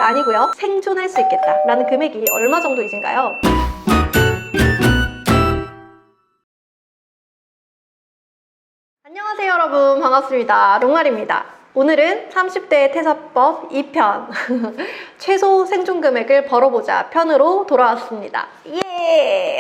아니고요. 생존할 수 있겠다 라는 금액이 얼마 정도이신가요? 안녕하세요 여러분, 반갑습니다. 롱말입니다. 오늘은 30대 퇴사법 2편 최소 생존금액을 벌어보자 편으로 돌아왔습니다. 예!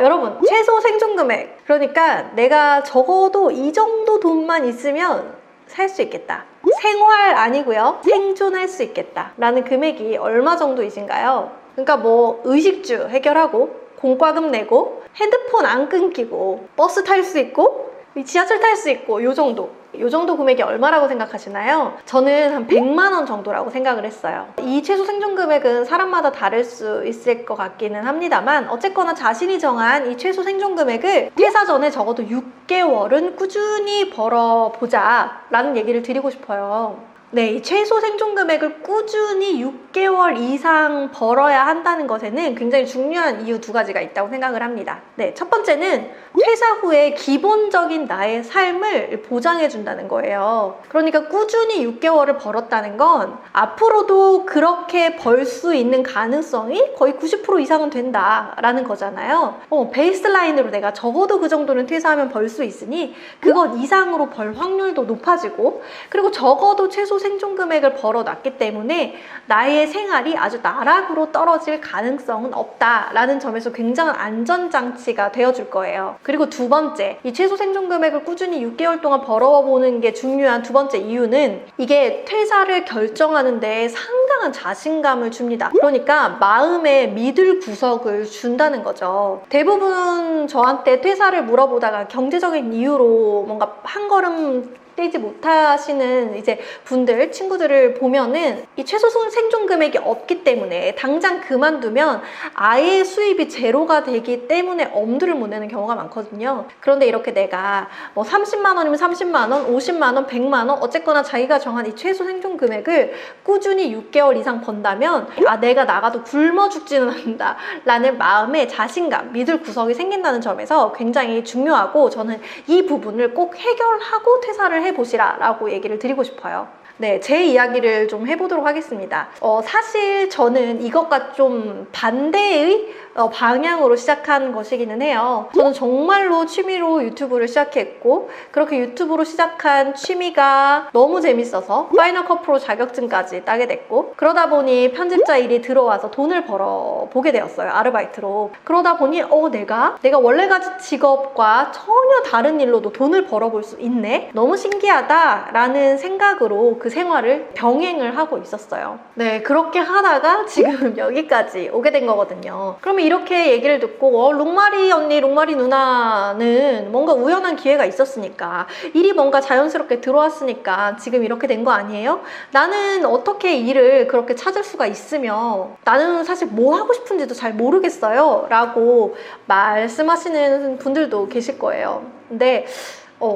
여러분, 최소 생존금액, 그러니까 내가 적어도 이 정도 돈만 있으면 살 수 있겠다, 생활 아니고요, 생존할 수 있겠다 라는 금액이 얼마 정도이신가요? 그러니까 뭐 의식주 해결하고 공과금 내고 핸드폰 안 끊기고 버스 탈 수 있고 지하철 탈 수 있고 요 정도 금액이 얼마라고 생각하시나요? 저는 한 100만 원 정도라고 생각을 했어요. 이 최소 생존 금액은 사람마다 다를 수 있을 것 같기는 합니다만, 어쨌거나 자신이 정한 이 최소 생존 금액을 퇴사 전에 적어도 6개월은 꾸준히 벌어보자 라는 얘기를 드리고 싶어요. 네, 이 최소 생존 금액을 꾸준히 6개월 이상 벌어야 한다는 것에는 굉장히 중요한 이유 두 가지가 있다고 생각을 합니다. 네, 첫 번째는 퇴사 후에 기본적인 나의 삶을 보장해 준다는 거예요. 그러니까 꾸준히 6개월을 벌었다는 건 앞으로도 그렇게 벌 수 있는 가능성이 거의 90% 이상은 된다라는 거잖아요. 베이스라인으로 내가 적어도 그 정도는 퇴사하면 벌 수 있으니 그것 이상으로 벌 확률도 높아지고, 그리고 적어도 최소 생존 금액을 벌어놨기 때문에 나의 생활이 아주 나락으로 떨어질 가능성은 없다라는 점에서 굉장한 안전장치가 되어줄 거예요. 그리고 두 번째, 이 최소 생존 금액을 꾸준히 6개월 동안 벌어보는 게 중요한 두 번째 이유는 이게 퇴사를 결정하는 데 상당한 자신감을 줍니다. 그러니까 마음에 믿을 구석을 준다는 거죠. 대부분 저한테 퇴사를 물어보다가 경제적인 이유로 뭔가 한 걸음 떼지 못하시는 이제 분들, 친구들을 보면은 이 최소 생존 금액이 없기 때문에 당장 그만두면 아예 수입이 제로가 되기 때문에 엄두를 못 내는 경우가 많거든요. 그런데 이렇게 내가 뭐 30만 원이면 30만 원, 50만 원, 100만 원, 어쨌거나 자기가 정한 이 최소 생존 금액을 꾸준히 6개월 이상 번다면 내가 나가도 굶어 죽지는 않는다 라는 마음에 자신감, 믿을 구석이 생긴다는 점에서 굉장히 중요하고, 저는 이 부분을 꼭 해결하고 퇴사를 해보시라 라고 얘기를 드리고 싶어요. 네, 제 이야기를 좀 해보도록 하겠습니다. 사실 저는 이것과 좀 반대의 방향으로 시작한 것이기는 해요. 저는 정말로 취미로 유튜브를 시작했고, 그렇게 유튜브로 시작한 취미가 너무 재밌어서 파이널 컷 프로 자격증까지 따게 됐고, 그러다 보니 편집자 일이 들어와서 돈을 벌어보게 되었어요, 아르바이트로. 그러다 보니 내가 원래 가진 직업과 전혀 다른 일로도 돈을 벌어볼 수 있네? 너무 신기하다라는 생각으로 그 생활을 병행을 하고 있었어요. 네, 그렇게 하다가 지금 여기까지 오게 된 거거든요. 그러면 이렇게 얘기를 듣고 롱마리 언니, 롱마리 누나는 뭔가 우연한 기회가 있었으니까, 일이 뭔가 자연스럽게 들어왔으니까 지금 이렇게 된 거 아니에요? 나는 어떻게 일을 그렇게 찾을 수가 있으며 나는 사실 뭐 하고 싶은지도 잘 모르겠어요 라고 말씀하시는 분들도 계실 거예요. 근데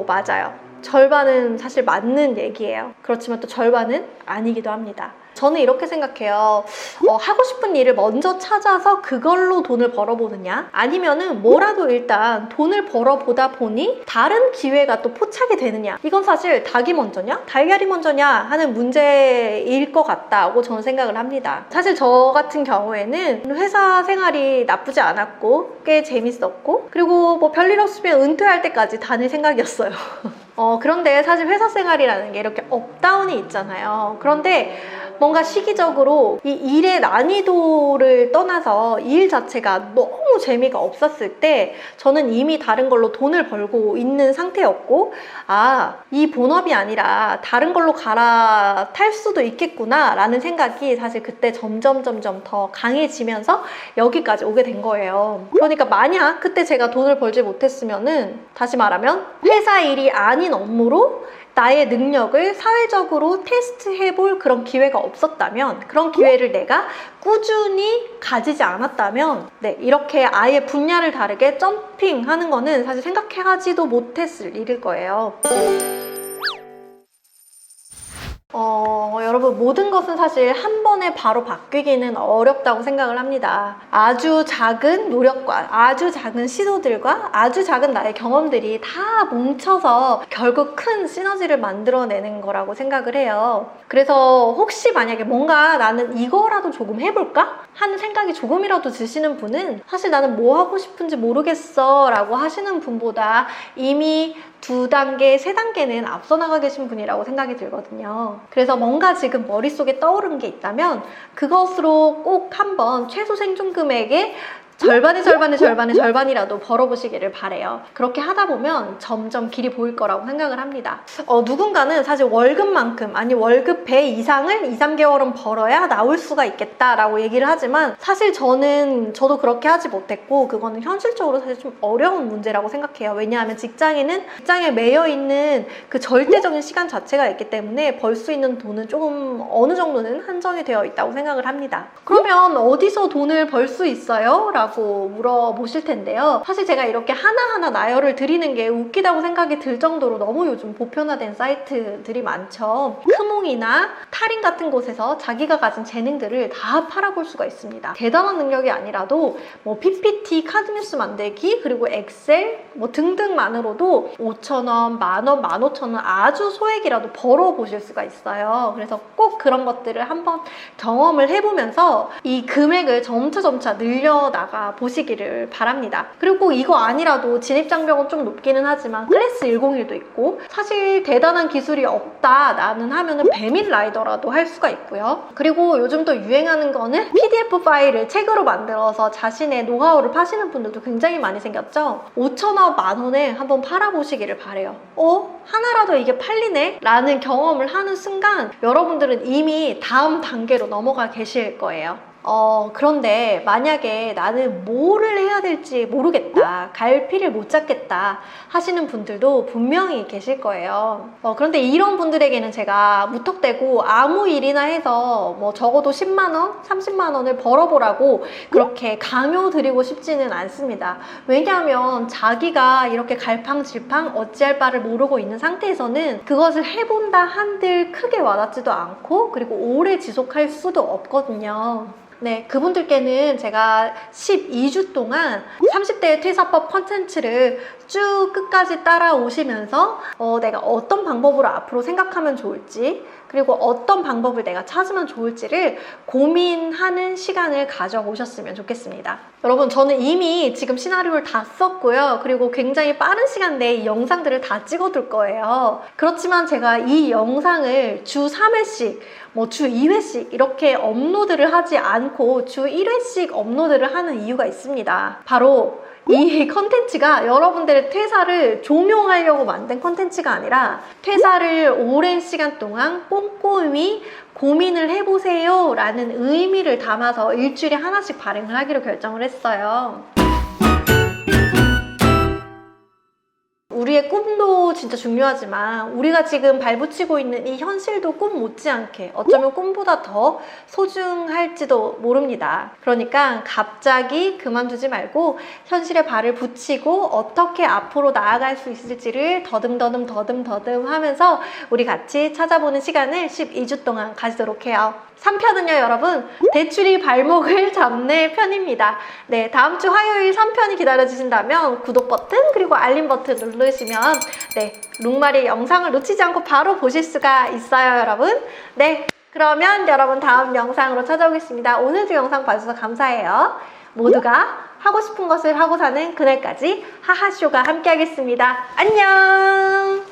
맞아요. 절반은 사실 맞는 얘기예요. 그렇지만 또 절반은 아니기도 합니다. 저는 이렇게 생각해요. 하고 싶은 일을 먼저 찾아서 그걸로 돈을 벌어보느냐, 아니면은 뭐라도 일단 돈을 벌어보다 보니 다른 기회가 또 포착이 되느냐, 이건 사실 닭이 먼저냐 달걀이 먼저냐 하는 문제일 것 같다고 저는 생각을 합니다. 사실 저 같은 경우에는 회사 생활이 나쁘지 않았고 꽤 재밌었고, 그리고 뭐 별일 없으면 은퇴할 때까지 다닐 생각이었어요. 그런데 사실 회사 생활이라는 게 이렇게 업다운이 있잖아요. 그런데 뭔가 시기적으로 이 일의 난이도를 떠나서 일 자체가 너무 재미가 없었을 때 저는 이미 다른 걸로 돈을 벌고 있는 상태였고, 이 본업이 아니라 다른 걸로 갈아탈 수도 있겠구나 라는 생각이 사실 그때 점점 더 강해지면서 여기까지 오게 된 거예요. 그러니까 만약 그때 제가 돈을 벌지 못했으면은, 다시 말하면 회사 일이 아닌 업무로 나의 능력을 사회적으로 테스트해볼 그런 기회가 없었다면, 그런 기회를 내가 꾸준히 가지지 않았다면, 이렇게 아예 분야를 다르게 점핑하는 거는 사실 생각해가지도 못했을 일일 거예요. 여러분 모든 것은 사실 한 번에 바로 바뀌기는 어렵다고 생각을 합니다. 아주 작은 노력과 아주 작은 시도들과 아주 작은 나의 경험들이 다 뭉쳐서 결국 큰 시너지를 만들어내는 거라고 생각을 해요. 그래서 혹시 만약에 뭔가 나는 이거라도 조금 해볼까? 하는 생각이 조금이라도 드시는 분은 사실 나는 뭐 하고 싶은지 모르겠어 라고 하시는 분보다 이미 2단계, 3단계는 앞서 나가 계신 분이라고 생각이 들거든요. 그래서 뭔가 지금 머릿속에 떠오른 게 있다면 그것으로 꼭 한번 최소 생존 금액의 절반이라도 벌어보시기를 바래요. 그렇게 하다 보면 점점 길이 보일 거라고 생각을 합니다. 누군가는 사실 월급만큼 아니 월급 배 이상을 2, 3개월은 벌어야 나올 수가 있겠다라고 얘기를 하지만 사실 저도 그렇게 하지 못했고 그거는 현실적으로 사실 좀 어려운 문제라고 생각해요. 왜냐하면 직장인은 직장에 매여 있는 그 절대적인 시간 자체가 있기 때문에 벌 수 있는 돈은 조금 어느 정도는 한정이 되어 있다고 생각을 합니다. 그러면 어디서 돈을 벌 수 있어요? 라고 물어보실 텐데요. 사실 제가 이렇게 하나하나 나열을 드리는 게 웃기다고 생각이 들 정도로 너무 요즘 보편화된 사이트들이 많죠. 크몽이나 타린 같은 곳에서 자기가 가진 재능들을 다 팔아볼 수가 있습니다. 대단한 능력이 아니라도 뭐 PPT, 카드뉴스 만들기, 그리고 엑셀 뭐 등등만으로도 5,000원, 만원, 15,000원 아주 소액이라도 벌어보실 수가 있어요. 그래서 꼭 그런 것들을 한번 경험을 해보면서 이 금액을 점차 늘려나가 보시기를 바랍니다. 그리고 이거 아니라도 진입장벽은 좀 높기는 하지만 클래스 101도 있고 사실 대단한 기술이 없다 나는 하면은 배민 라이더라도 할 수가 있고요. 그리고 요즘 또 유행하는 거는 PDF 파일을 책으로 만들어서 자신의 노하우를 파시는 분들도 굉장히 많이 생겼죠. 5,000원, 만원에 한번 팔아보시기를 바래요. 하나라도 이게 팔리네? 라는 경험을 하는 순간 여러분들은 이미 다음 단계로 넘어가 계실 거예요. 그런데 만약에 나는 뭐를 해야 될지 모르겠다, 갈피를 못 잡겠다 하시는 분들도 분명히 계실 거예요. 그런데 이런 분들에게는 제가 무턱대고 아무 일이나 해서 뭐 적어도 10만원, 30만원을 벌어보라고 그렇게 강요드리고 싶지는 않습니다. 왜냐하면 자기가 이렇게 갈팡질팡 어찌할 바를 모르고 있는 상태에서는 그것을 해본다 한들 크게 와닿지도 않고 그리고 오래 지속할 수도 없거든요. 네, 그분들께는 제가 12주 동안 30대의 퇴사법 컨텐츠를 쭉 끝까지 따라오시면서 내가 어떤 방법으로 앞으로 생각하면 좋을지 그리고 어떤 방법을 내가 찾으면 좋을지를 고민하는 시간을 가져보셨으면 좋겠습니다. 여러분, 저는 이미 지금 시나리오를 다 썼고요. 그리고 굉장히 빠른 시간 내에 이 영상들을 다 찍어둘 거예요. 그렇지만 제가 이 영상을 주 3회씩 주 2회씩 이렇게 업로드를 하지 않고 주 1회씩 업로드를 하는 이유가 있습니다. 바로 이 컨텐츠가 여러분들의 퇴사를 종용하려고 만든 컨텐츠가 아니라 퇴사를 오랜 시간 동안 꼼꼼히 고민을 해보세요 라는 의미를 담아서 일주일에 하나씩 발행을 하기로 결정을 했어요. 우리의 꿈도 진짜 중요하지만 우리가 지금 발붙이고 있는 이 현실도 꿈 못지않게 어쩌면 꿈보다 더 소중할지도 모릅니다. 그러니까 갑자기 그만두지 말고 현실에 발을 붙이고 어떻게 앞으로 나아갈 수 있을지를 더듬 하면서 우리 같이 찾아보는 시간을 12주 동안 가지도록 해요. 3편은요 여러분, 대출이 발목을 잡는 편입니다. 네, 다음 주 화요일 3편이 기다려지신다면 구독 버튼 그리고 알림 버튼 누르시면 룩마리의 영상을 놓치지 않고 바로 보실 수가 있어요 여러분. 네, 그러면 여러분 다음 영상으로 찾아오겠습니다. 오늘도 영상 봐주셔서 감사해요. 모두가 하고 싶은 것을 하고 사는 그날까지 하하쇼가 함께 하겠습니다. 안녕.